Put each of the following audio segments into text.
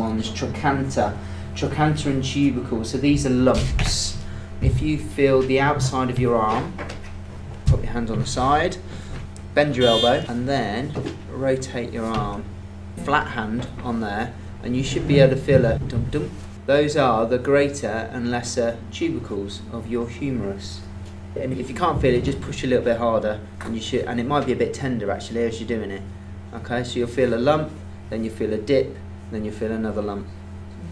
ones, trochanter and tubercle. So these are lumps. If you feel the outside of your arm, put your hand on the side, bend your elbow, and then rotate your arm. Flat hand on there, and you should be able to feel a dum-dum. Those are the greater and lesser tubercles of your humerus. And if you can't feel it, just push a little bit harder, and you should. And it might be a bit tender actually as you're doing it. Okay, so you'll feel a lump, then you feel a dip, then you feel another lump.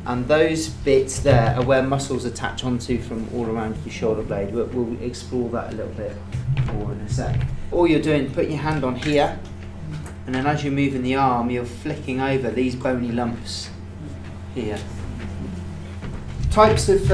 And those bits there are where muscles attach onto from all around your shoulder blade. We'll explore that a little bit more in a sec. All you're doing, put your hand on here, and then as you're moving the arm, you're flicking over these bony lumps here. Types of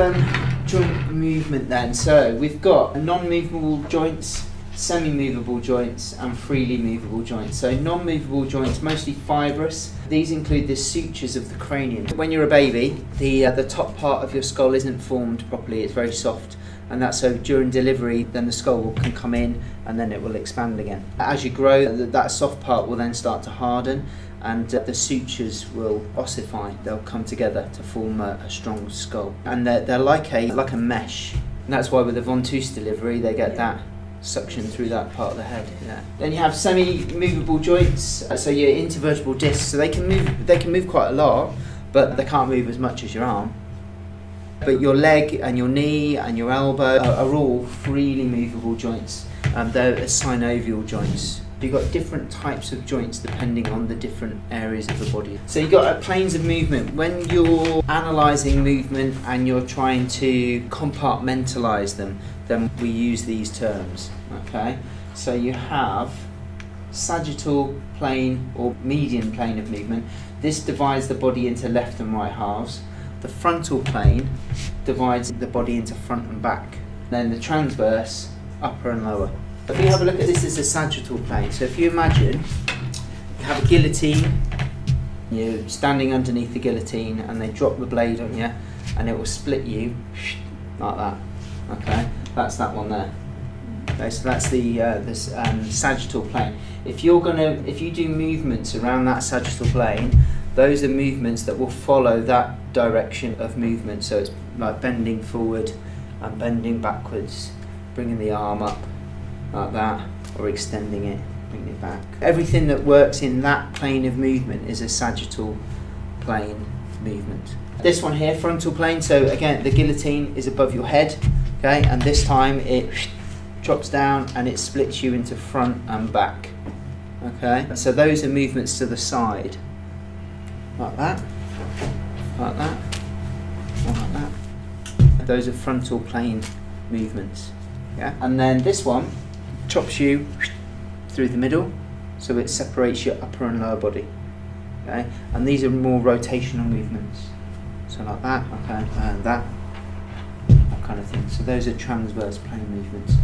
joint movement then. So we've got non-movable joints, semi-movable joints and freely movable joints. So non-movable joints, mostly fibrous. These include the sutures of the cranium. When you're a baby, the top part of your skull isn't formed properly, it's very soft, and that's so during delivery then the skull can come in and then it will expand again. As you grow, that soft part will then start to harden, and the sutures will ossify. They'll come together to form a strong skull, and they're like a mesh, and that's why with the ventouse delivery they get that suction through that part of the head. Yeah. Then you have semi-movable joints, so your intervertebral discs. So they can move quite a lot, but they can't move as much as your arm. But your leg and your knee and your elbow are all freely movable joints. They're synovial joints. You've got different types of joints depending on the different areas of the body. So you've got planes of movement. When you're analysing movement and you're trying to compartmentalise them, then we use these terms. Okay, so you have sagittal plane or median plane of movement. This divides the body into left and right halves. The frontal plane divides the body into front and back. Then the transverse, upper and lower. If you have a look at this, is a sagittal plane. So if you imagine you have a guillotine, you're standing underneath the guillotine and they drop the blade on you and it will split you like that. Okay, that's that one there. Okay, so that's the sagittal plane. If you do movements around that sagittal plane, those are movements that will follow that direction of movement. So it's like bending forward and bending backwards, bringing the arm up like that, or extending it, bringing it back. Everything that works in that plane of movement is a sagittal plane movement. This one here, frontal plane, so again the guillotine is above your head, okay, and this time it drops down and it splits you into front and back. Okay, so those are movements to the side, like that, like that, like that. Those are frontal plane movements. Yeah, and then this one chops you through the middle, so it separates your upper and lower body. Okay, and these are more rotational movements. So like that, okay, and that kind of thing. So those are transverse plane movements.